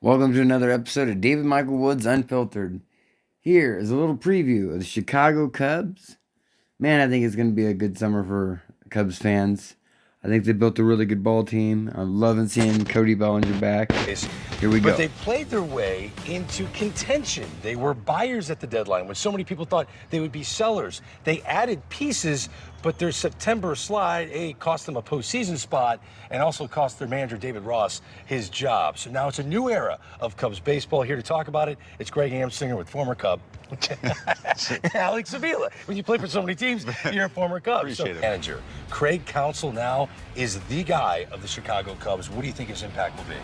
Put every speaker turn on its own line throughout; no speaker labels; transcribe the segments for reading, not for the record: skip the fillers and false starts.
Welcome to another episode of David Michael Woods Unfiltered. Here is a little preview of the Chicago Cubs. Man, I think it's going to be a good summer for Cubs fans. I think they built a really good ball team. I'm loving seeing Cody Bellinger back. Here we
But
go.
they played their way into contention. They were buyers at the deadline when so many people thought they would be sellers. They added pieces, but their September slide, cost them a postseason spot and also cost their manager, David Ross, his job. So now it's a new era of Cubs baseball. Here to talk about it, it's Greg Amsinger with former Cub, Alex Avila. When you play for so many teams, you're a former Cub.
Appreciate it.
Manager, Craig Counsell now is the guy of the Chicago Cubs. What do you think his impact will be?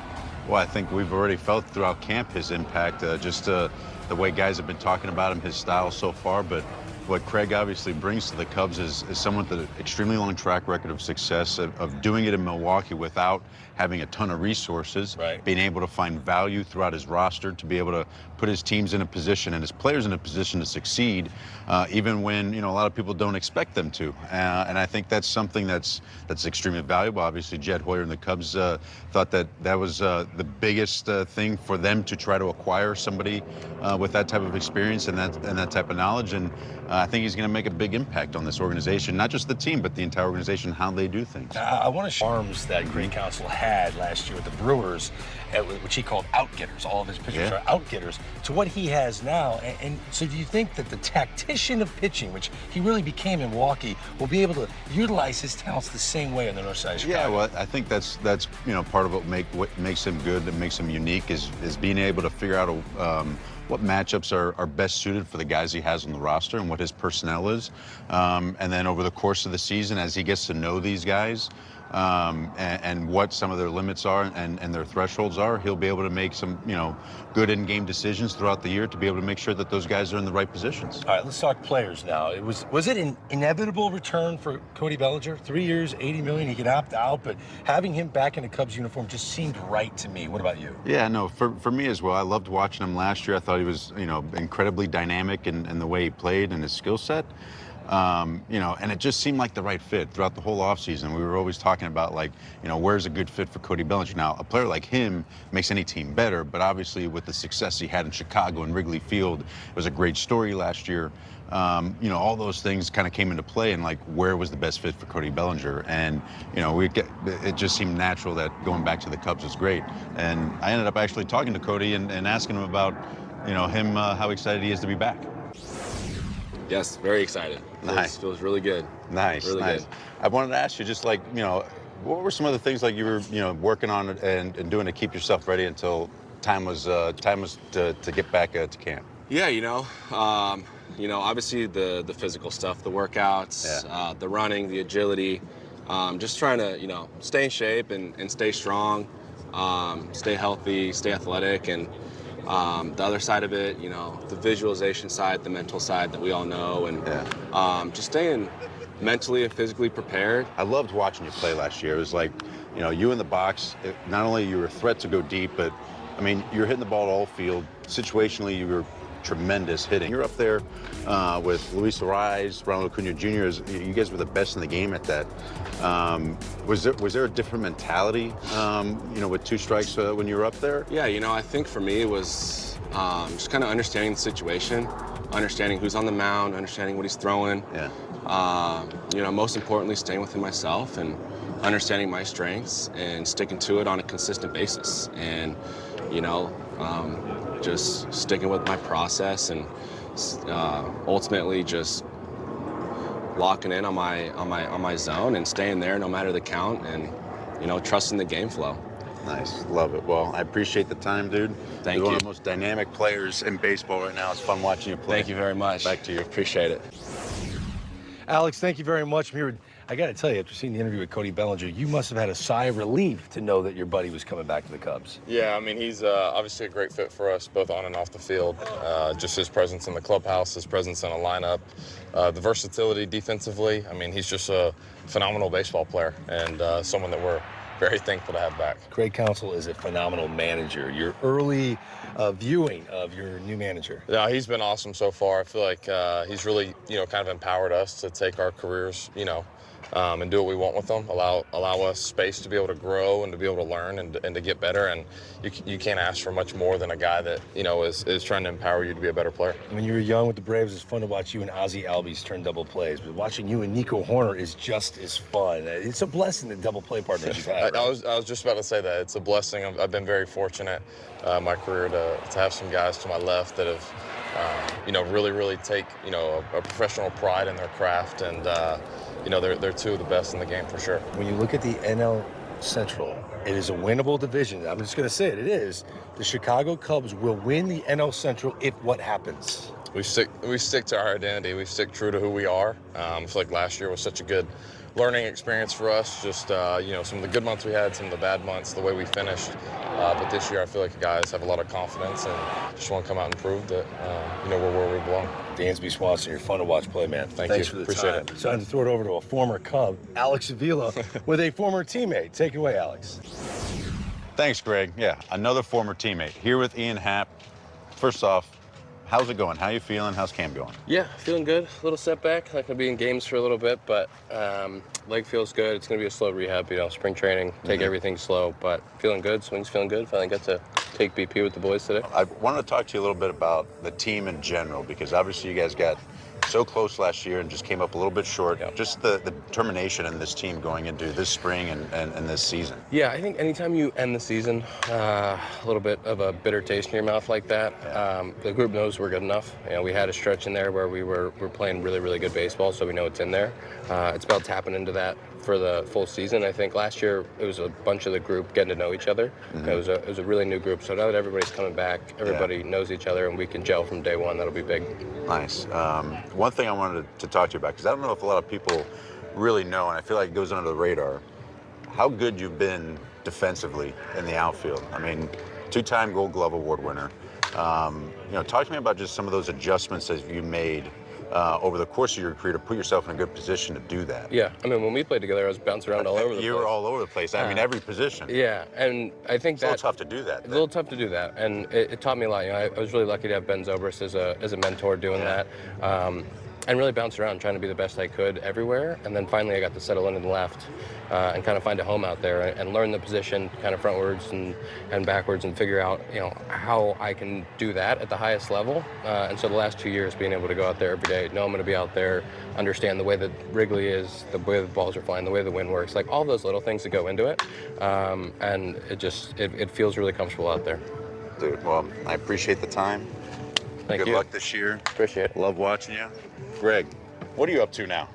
Well, I think we've already felt throughout camp his impact, the way guys have been talking about him, his style so far. But what Craig obviously brings to the Cubs is someone with an extremely long track record of success, of doing it in Milwaukee without having a ton of resources,
Right.
being able to find value throughout his roster, to be able to put his teams in a position and his players in a position to succeed, even when a lot of people don't expect them to. And I think that's something that's extremely valuable. Obviously, Jed Hoyer and the Cubs thought that was the biggest thing for them to try to acquire somebody with that type of experience and that type of knowledge. And I think he's going to make a big impact on this organization, not just the team, but the entire organization, how they do things.
I want to show arms that Craig Counsell had last year with the Brewers, which he called outgetters. All of his pitchers are outgetters, to what he has now. And so do you think that the tactician of pitching, which he really became in Milwaukee, will be able to utilize his talents the same way on the north side of Chicago?
Yeah, well, I think that's part of what makes him good, that makes him unique, is being able to figure out what matchups are best suited for the guys he has on the roster and what his personnel is. And then over the course of the season, as he gets to know these guys, and what some of their limits are and their thresholds are, he'll be able to make some, good in-game decisions throughout the year to be able to make sure that those guys are in the right positions.
All right, let's talk players now. Was it an inevitable return for Cody Bellinger? 3 years, $80 million, he could opt out, but having him back in a Cubs uniform just seemed right to me. What about you?
Yeah, no, for me as well. I loved watching him last year. I thought he was, incredibly dynamic in the way he played and his skill set. And it just seemed like the right fit throughout the whole offseason. We were always talking about, where's a good fit for Cody Bellinger? Now, a player like him makes any team better, but obviously with the success he had in Chicago and Wrigley Field, it was a great story last year. All those things kind of came into play, and where was the best fit for Cody Bellinger? And, it just seemed natural that going back to the Cubs was great. And I ended up actually talking to Cody and asking him about, how excited he is to be back.
Yes, very excited.
Nice.
Feels really good.
Nice,
Really
nice.
good.
I wanted to ask you, just what were some of the things you were, working on and doing to keep yourself ready until time was to get back to camp?
Yeah, obviously the physical stuff, the workouts, the running, the agility, just trying to, stay in shape and stay strong, stay healthy, stay athletic, and the other side of it, the visualization side, the mental side that we all know, and just staying mentally and physically prepared.
I loved watching you play last year. It was you in the box, not only you were a threat to go deep, but you're hitting the ball at all field. Situationally, you were tremendous hitting. You're up there with Luis Arraez, Ronald Acuna Jr. You guys were the best in the game at that. Was there a different mentality, with two strikes when you were up there?
Yeah, I think for me it was just kind of understanding the situation, understanding who's on the mound, understanding what he's throwing.
Yeah.
Most importantly, staying within myself and understanding my strengths and sticking to it on a consistent basis. And, just sticking with my process and ultimately just locking in on my zone and staying there no matter the count, and trusting the game flow.
Nice, love it. Well, I appreciate the time, dude.
Thank
You're
you.
one of the most dynamic players in baseball right now. It's fun watching you play.
Thank you very much.
Back to you.
Appreciate it.
Alex, thank you very much. I got to tell you, after seeing the interview with Cody Bellinger, you must have had a sigh of relief to know that your buddy was coming back to the Cubs.
Yeah, he's obviously a great fit for us, both on and off the field. Just his presence in the clubhouse, his presence in a lineup, the versatility defensively. He's just a phenomenal baseball player, and someone that we're very thankful to have back.
Craig Counsell is a phenomenal manager. Your early viewing of your new manager.
Yeah, he's been awesome so far. I feel like he's really, kind of empowered us to take our careers, and do what we want with them. Allow us space to be able to grow and to be able to learn and to get better. And you can't ask for much more than a guy that is trying to empower you to be a better player.
When you were young with the Braves, it's fun to watch you and Ozzie Albies turn double plays, but watching you and Nico Horner is just as fun. It's a blessing the double play partners you've had.
I was just about to say that. It's a blessing. I've been very fortunate my career to have some guys to my left that have really take a professional pride in their craft, and they're two of the best in the game for sure.
When you look at the NL Central, it is a winnable division. I'm just going to say it is. The Chicago Cubs will win the NL Central if what happens?
We stick to our identity. We stick true to who we are. I feel like last year was such a good learning experience for us. Just some of the good months we had, some of the bad months, the way we finished. But this year, I feel like the guys have a lot of confidence and just want to come out and prove that we're where we belong.
Dansby Swanson, you're fun to watch play, man. Thanks for the
Appreciate
time.
it.
It's time to throw it over to a former Cub, Alex Avila, with a former teammate. Take it away, Alex.
Thanks, Greg. Yeah, another former teammate here with Ian Happ. First off, how's it going? How you feeling? How's camp going?
Yeah, feeling good. A little setback. Not gonna be in games for a little bit, but leg feels good. It's gonna be a slow rehab. Spring training. Take everything slow, but feeling good. Swing's feeling good. Finally got to take BP with the boys today.
I wanted to talk to you a little bit about the team in general, because obviously you guys got so close last year and just came up a little bit short.
Yep.
Just the determination in this team going into this spring and this season.
Yeah, I think anytime you end the season, a little bit of a bitter taste in your mouth like that, the group knows we're good enough. We had a stretch in there where we're playing really, really good baseball, so we know it's in there. It's about tapping into that for the full season. I think last year it was a bunch of the group getting to know each other. Mm-hmm. It was a really new group. So now that everybody's coming back, everybody knows each other, and we can gel from day one. That'll be big.
Nice. One thing I wanted to talk to you about, because I don't know if a lot of people really know, and I feel like it goes under the radar, how good you've been defensively in the outfield. I mean, 2-time Gold Glove Award winner. Talk to me about just some of those adjustments that you made over the course of your career to put yourself in a good position to do that.
Yeah, I mean, when we played together, I was bouncing around all over the place.
You were all over the place. I mean, every position.
Yeah, and I think
it's a little tough to do that.
It's a little tough to do that, and it taught me a lot. I was really lucky to have Ben Zobrist as a mentor doing that. And really bounced around trying to be the best I could everywhere. And then finally I got to settle into the left and kind of find a home out there and learn the position kind of frontwards and backwards and figure out, how I can do that at the highest level. And so the last 2 years being able to go out there every day, know I'm going to be out there, understand the way that Wrigley is, the way the balls are flying, the way the wind works, like all those little things that go into it. And it feels really comfortable out there.
Dude, well, I appreciate the time.
Thank you.
Good luck this year.
Appreciate it.
Love watching you. Greg, what are you up to now?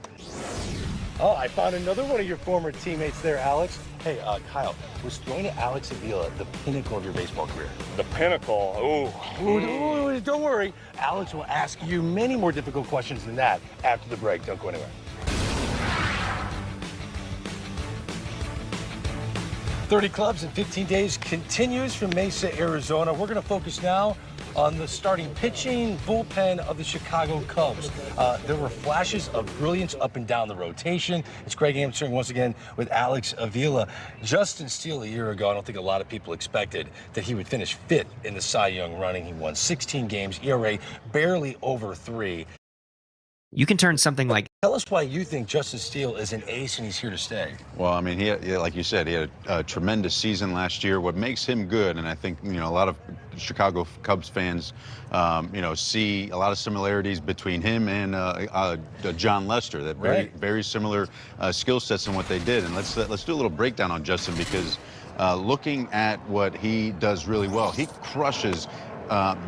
Oh, I found another one of your former teammates there, Alex. Hey, Kyle, was throwing to Alex Avila the pinnacle of your baseball career?
The pinnacle.
Ooh, don't worry. Alex will ask you many more difficult questions than that after the break. Don't go anywhere. "30 Clubs in 15 Days" continues from Mesa, Arizona. We're going to focus now on the starting pitching bullpen of the Chicago Cubs. There were flashes of brilliance up and down the rotation. It's Greg answering once again with Alex Avila. Justin Steele a year ago, I don't think a lot of people expected that he would finish fifth in the Cy Young running. He won 16 games, ERA barely over 3.
You can turn something like...
Tell us why you think Justin Steele is an ace and he's here to stay.
Well, I mean, he like you said, he had a tremendous season last year. What makes him good, and I think, a lot of Chicago Cubs fans, see a lot of similarities between him and John Lester, that very similar skill sets in what they did. And let's do a little breakdown on Justin, because looking at what he does really well, he crushes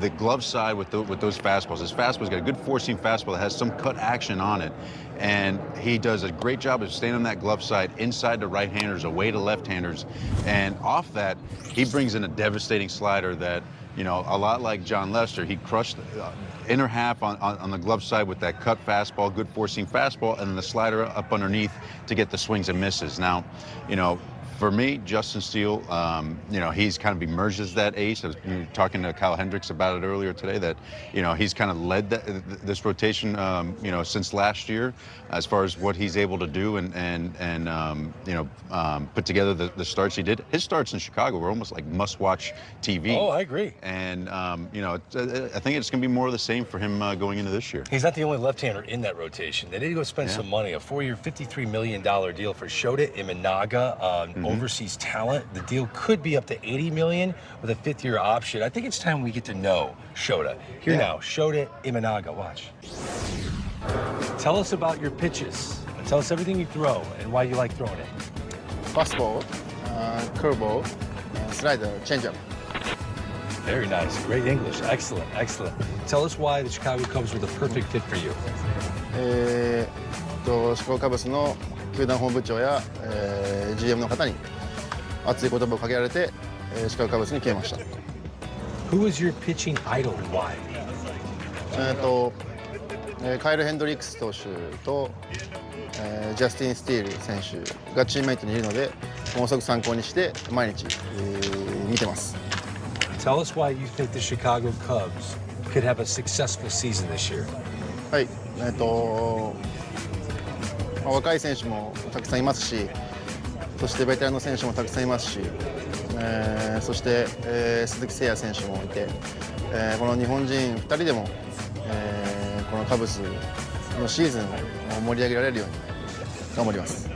the glove side with those fastballs. His fastball's got a good four-seam fastball that has some cut action on it. And he does a great job of staying on that glove side, inside to right-handers, away to left-handers. And off that, he brings in a devastating slider that, a lot like John Lester, he crushed inner half on the glove side with that cut fastball, good four-seam fastball, and then the slider up underneath to get the swings and misses. Now, For me, Justin Steele, he's kind of emerged as that ace. I was talking to Kyle Hendricks about it earlier today that, he's kind of led this rotation, since last year as far as what he's able to do and put together the starts he did. His starts in Chicago were almost like must-watch TV.
Oh, I agree.
And, I think it's going to be more of the same for him going into this year.
He's not the only left-hander in that rotation. They need to go spend some money. A 4-year, $53 million deal for Shota Imanaga, overseas talent. The deal could be up to $80 million with a 5th-year option. I think it's time we get to know Shota. Here now, Shota Imanaga. Watch. Tell us about your pitches. Tell us everything you throw and why you like throwing it.
Fastball, curveball, slider, changeup.
Very nice. Great English. Excellent. Excellent. Tell us why the Chicago Cubs were the perfect fit for you.
シカゴカブスの球団本部長や、GM の方に熱い言葉をかけられて、シカゴカブスに決めました。
Who is your pitching idol and why?
カイル・ヘンドリックス投手と、ジャスティン・スティール選手がチームメイトにいるので、ものすごく参考にして毎日、見てます。
Tell us why you think the Chicago Cubs could have a successful season this year.
はい、若い選手もたくさんいますし、そしてベテランの選手もたくさんいますし、そして、鈴木誠也選手もいて、この日本人2人でも、このカブスのシーズンを盛り上げられるように頑張ります。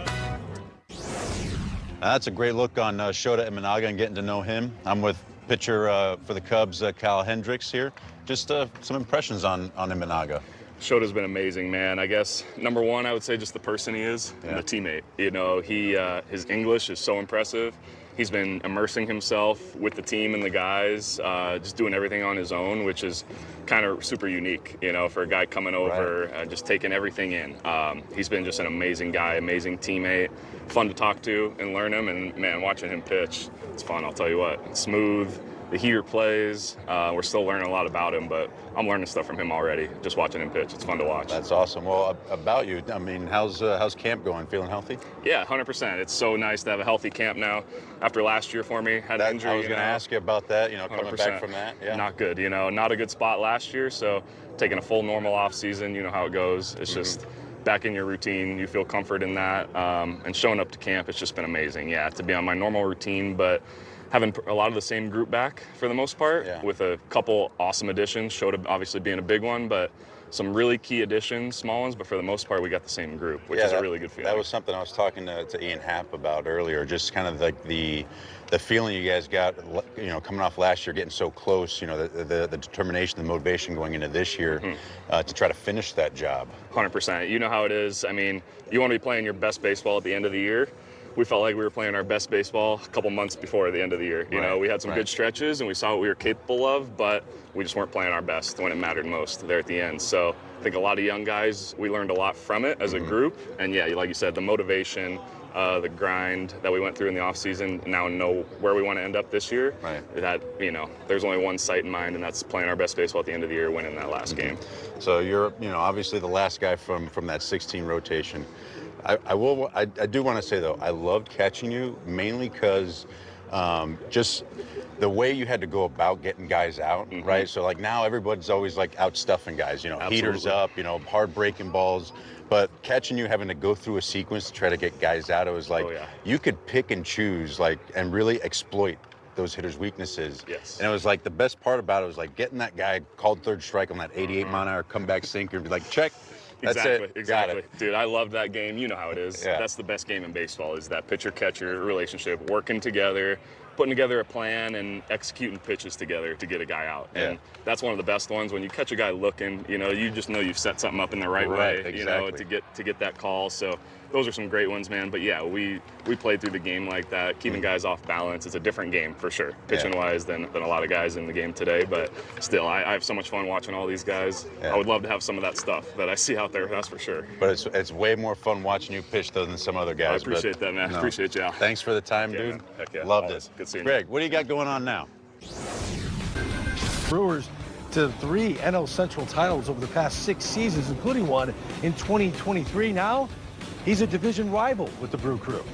That's a great look on Shota Imanaga and getting to know him. I'm with pitcher for the Cubs, Kyle Hendricks here. Just some impressions on Imanaga.
Shota's been amazing, man. I guess number one, I would say just the person he is and the teammate. His English is so impressive. He's been immersing himself with the team and the guys, just doing everything on his own, which is kind of super unique, for a guy coming over, just taking everything in. He's been just an amazing guy, amazing teammate, fun to talk to and learn him. And man, watching him pitch, it's fun. I'll tell you what, it's smooth. The heater plays. We're still learning a lot about him, but I'm learning stuff from him already. Just watching him pitch, it's fun to watch.
That's awesome. Well, about you, I mean, how's camp going? Feeling healthy?
Yeah, 100%. It's so nice to have a healthy camp now. After last year for me, had an injury.
I was going to ask you about that. Coming
100%.
back from that. Yeah.
Not good. Not a good spot last year. So taking a full normal off season, you know how it goes. It's just back in your routine. You feel comfort in that, and showing up to camp, it's just been amazing. Yeah, to be on my normal routine, but having a lot of the same group back for the most part, with a couple awesome additions. Shota obviously being a big one, but some really key additions, small ones, but for the most part, we got the same group, which is a really good feeling.
That was something I was talking to Ian Happ about earlier, just kind of like the feeling you guys got, coming off last year, getting so close, the determination, the motivation going into this year to try to finish that job.
100%. You know how it is. I mean, you want to be playing your best baseball at the end of the year. We felt like we were playing our best baseball a couple months before the end of the year. We had some good stretches and we saw what we were capable of, but we just weren't playing our best when it mattered most there at the end. So I think a lot of young guys, we learned a lot from it as a group. And yeah, like you said, the motivation, the grind that we went through in the offseason, now know where we want to end up this year. That, there's only one sight in mind, and that's playing our best baseball at the end of the year, winning that last game.
So you're, obviously the last guy from that 16 rotation. I do want to say, though, I loved catching you mainly because just the way you had to go about getting guys out, right? So, like, now everybody's always, like, out stuffing guys, heaters up, hard breaking balls. But catching you having to go through a sequence to try to get guys out, it was like you could pick and choose, and really exploit those hitters' weaknesses.
Yes.
And it was like the best part about it was like getting that guy called third strike on that 88-mile-an-hour comeback sinker and be like, check. That's
exactly.
Got it.
Dude, I loved that game. You know how it is.
Yeah.
That's the best game in baseball, is that pitcher-catcher relationship, working together, putting together a plan and executing pitches together to get a guy out. And that's one of the best ones. When you catch a guy looking, you just know you've set something up in the right way,
exactly.
to get that call. So those are some great ones, man. But yeah, we played through the game like that, keeping guys off balance. It's a different game for sure, pitching-wise than a lot of guys in the game today. But still, I have so much fun watching all these guys. I would love to have some of that stuff that I see out there, that's for sure.
But it's way more fun watching you pitch, though, than some other guys.
I appreciate that, man. Appreciate you.
Thanks for the time, dude.
Man. Heck yeah.
Loved
Always.
it.
Good seeing
Greg, what do you got going on now?
Brewers to 3 NL Central titles over the past 6 seasons, including one in 2023. Now, he's a division rival with the Brew Crew.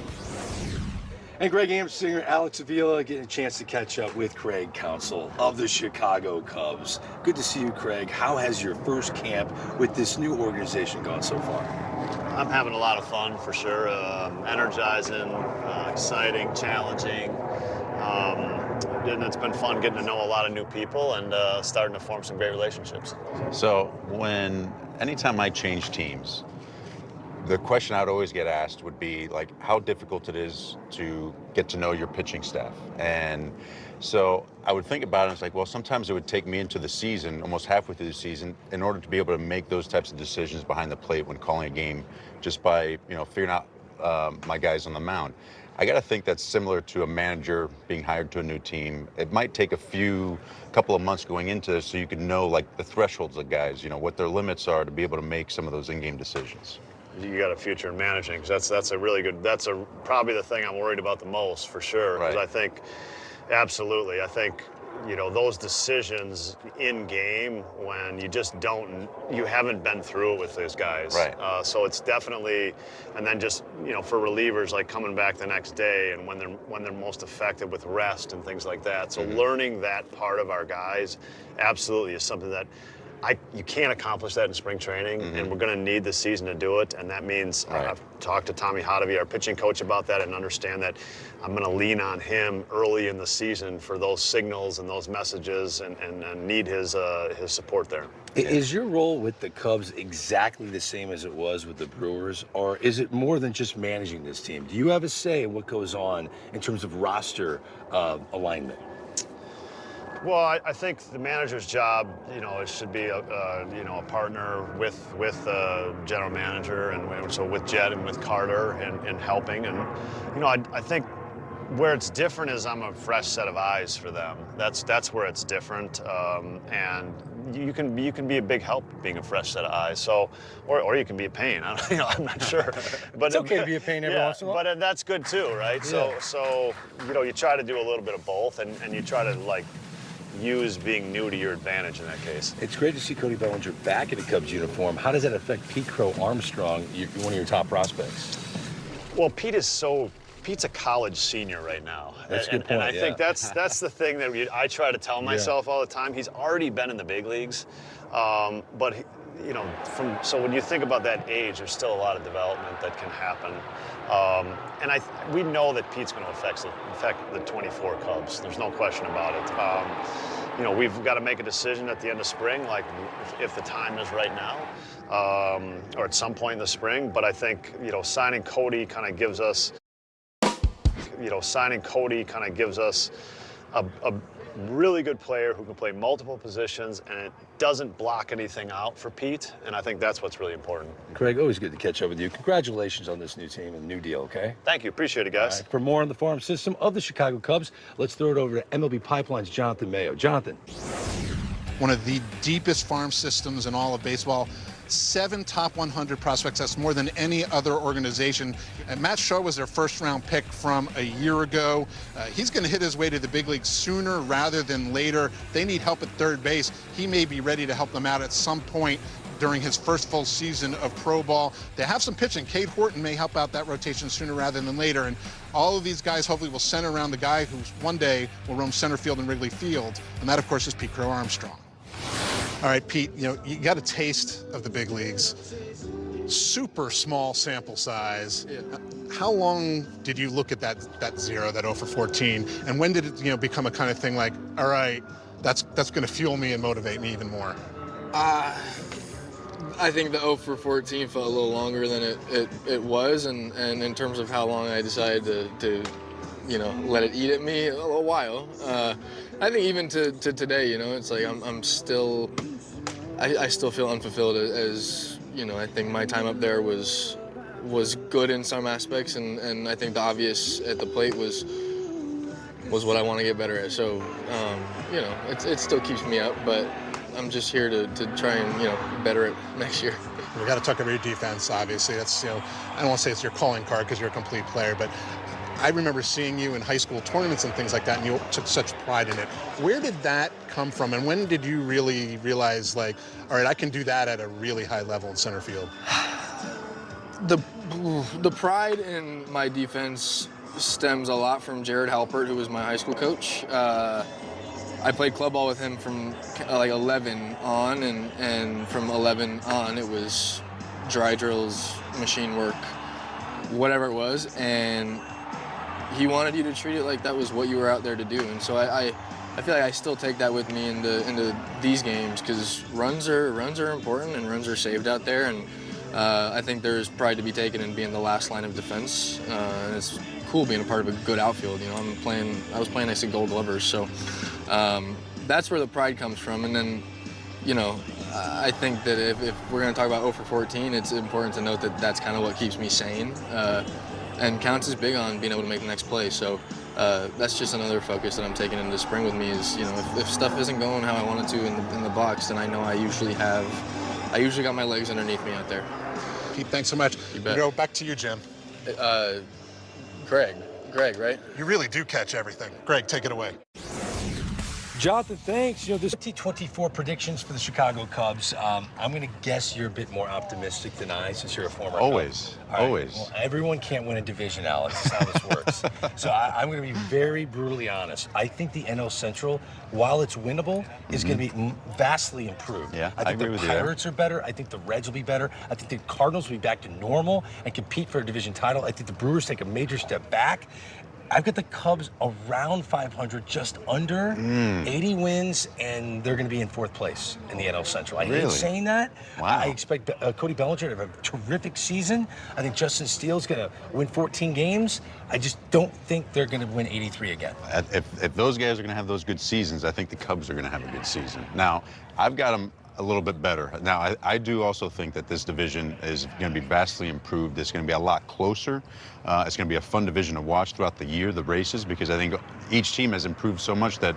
And Greg Amsinger, Alex Avila getting a chance to catch up with Craig Counsell of the Chicago Cubs. Good to see you, Craig. How has your first camp with this new organization gone so far?
I'm having a lot of fun for sure. Energizing, exciting, challenging. And it's been fun getting to know a lot of new people and starting to form some great relationships.
So anytime I change teams, the question I'd always get asked would be like how difficult it is to get to know your pitching staff. And so I would think about it, it's like, well, sometimes it would take me into the season, almost halfway through the season, in order to be able to make those types of decisions behind the plate when calling a game, just by, figuring out my guys on the mound. I got to think that's similar to a manager being hired to a new team. It might take a couple of months going into this so you can know like the thresholds of guys, what their limits are to be able to make some of those in-game decisions.
You got a future in managing, because that's a really good. That's probably the thing I'm worried about the most for sure. Because
Right.
I think, absolutely, I think those decisions in game when you haven't been through it with those guys.
Right.
So it's definitely, and then just for relievers like coming back the next day and when they're most effective with rest and things like that. So learning that part of our guys absolutely is something that. You can't accomplish that in spring training, and we're going to need the season to do it. And that means
Right.
I've talked to Tommy Hotovy, our pitching coach, about that, and understand that I'm going to lean on him early in the season for those signals and those messages, and need his support there.
Is your role with the Cubs exactly the same as it was with the Brewers, or is it more than just managing this team? Do you have a say in what goes on in terms of roster alignment?
Well, I think the manager's job, it should be a partner with the general manager, and so with Jed and with Carter and helping. And I think where it's different is I'm a fresh set of eyes for them. That's where it's different, and you can be a big help being a fresh set of eyes. So, or you can be a pain. I'm not sure. But
It's okay to be a pain every once in a while.
But that's good too, right?
Yeah.
So you try to do a little bit of both, and you try to use being new to your advantage in that case.
It's great to see Cody Bellinger back in a Cubs uniform. How does that affect Pete Crow Armstrong, one of your top prospects?
Well, Pete's a college senior right now.
That's a good point,
and I
yeah.
think that's the thing that I try to tell myself all the time. He's already been in the big leagues, but so when you think about that age, there's still a lot of development that can happen. And we know that Pete's going to affect the 24 Cubs. There's no question about it. We've got to make a decision at the end of spring, like if the time is right now, or at some point in the spring. But I think signing Cody kind of gives us a really good player who can play multiple positions, and it doesn't block anything out for Pete, and I think that's what's really important.
Craig, always good to catch up with you. Congratulations on this new team and new deal, okay?
Thank you. Appreciate it, guys.
All right, for more on the farm system of the Chicago Cubs, let's throw it over to MLB Pipeline's Jonathan Mayo. Jonathan.
One of the deepest farm systems in all of baseball. 7 top 100 prospects. That's more than any other organization. And Matt Shaw was their first-round pick from a year ago. He's going to hit his way to the big leagues sooner rather than later. They need help at third base. He may be ready to help them out at some point during his first full season of pro ball. They have some pitching. Cade Horton may help out that rotation sooner rather than later. And all of these guys hopefully will center around the guy who one day will roam center field in Wrigley Field. And that, of course, is Pete Crow Armstrong. All right, Pete, you got a taste of the big leagues. Super small sample size. Yeah. How long did you look at that 0, that 0 for 14? And when did it become a kind of thing like, all right, that's going to fuel me and motivate me even more?
I think the 0 for 14 felt a little longer than it was, and in terms of how long I decided to let it eat at me, a while. I think even to today, it's like I'm still, I still feel unfulfilled as I think my time up there was good in some aspects, and I think the obvious at the plate was what I want to get better at. So, it still keeps me up, but I'm just here to try and better it next year.
We got to talk about your defense, obviously. That's I don't want to say it's your calling card because you're a complete player, but I remember seeing you in high school tournaments and things like that, and you took such pride in it. Where did that come from, and when did you really realize, like, all right, I can do that at a really high level in center field?
The pride in my defense stems a lot from Jared Halpert, who was my high school coach. I played club ball with him from like 11 on, and from 11 on it was dry drills, machine work, whatever it was, and he wanted you to treat it like that was what you were out there to do. And so I feel like I still take that with me into these games, because runs are important and runs are saved out there, and I think there's pride to be taken in being the last line of defense, and it's cool being a part of a good outfield. You know, I was playing next to Gold Glovers, so that's where the pride comes from. And then, you know, I think that if we're going to talk about 0 for 14, it's important to note that that's kind of what keeps me sane, and Counts is big on being able to make the next play. So that's just another focus that I'm taking into spring with me is, you know, if stuff isn't going how I want it to in the box, then I know I usually got my legs underneath me out there.
Pete, thanks so much.
You bet.
Go back to you, Jim.
Greg, right?
You really do catch everything. Greg, take it away.
Jonathan, thanks. You know, there's 2024 predictions for the Chicago Cubs. I'm going to guess you're a bit more optimistic than I, since you're a former
Always,
Cub. All right.
always.
Well, everyone can't win a division, Alex. That's how this works. So I'm going to be very brutally honest. I think the NL Central, while it's winnable, is going to be vastly improved.
Yeah,
I think
agree
the
with you there.
Pirates are better. I think the Reds will be better. I think the Cardinals will be back to normal and compete for a division title. I think the Brewers take a major step back. I've got the Cubs around 500, just under 80 wins, and they're going to be in 4th place in the NL Central. I hate saying that.
Wow.
I expect Cody Bellinger to have a terrific season. I think Justin Steele's going to win 14 games. I just don't think they're going to win 83 again.
If those guys are going to have those good seasons, I think the Cubs are going to have a good season. Now, I've got them a little bit better. Now, I do also think that this division is going to be vastly improved. It's going to be a lot closer. It's going to be a fun division to watch throughout the year, the races, because I think each team has improved so much that,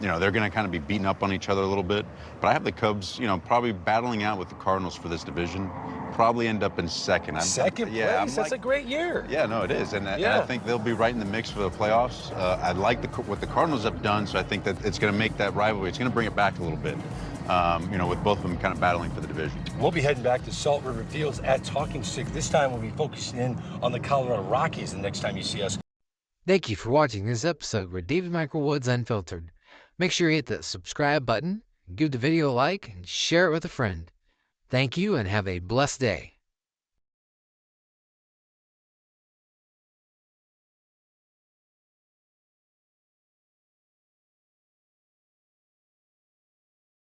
you know, they're going to kind of be beating up on each other a little bit. But I have the Cubs, you know, probably battling out with the Cardinals for this division. Probably end up in second.
Second place? That's a great year.
Yeah, no, it is. And I think they'll be right in the mix for the playoffs. I like what the Cardinals have done, so I think that it's going to make that rivalry. It's going to bring it back a little bit. You know, with both of them kind of battling for the division.
We'll be heading back to Salt River Fields at Talking Stick. This time we'll be focusing in on the Colorado Rockies the next time you see us.
Thank you for watching this episode with David Michael Woods Unfiltered. Make sure you hit the subscribe button, give the video a like, and share it with a friend. Thank you and have a blessed day.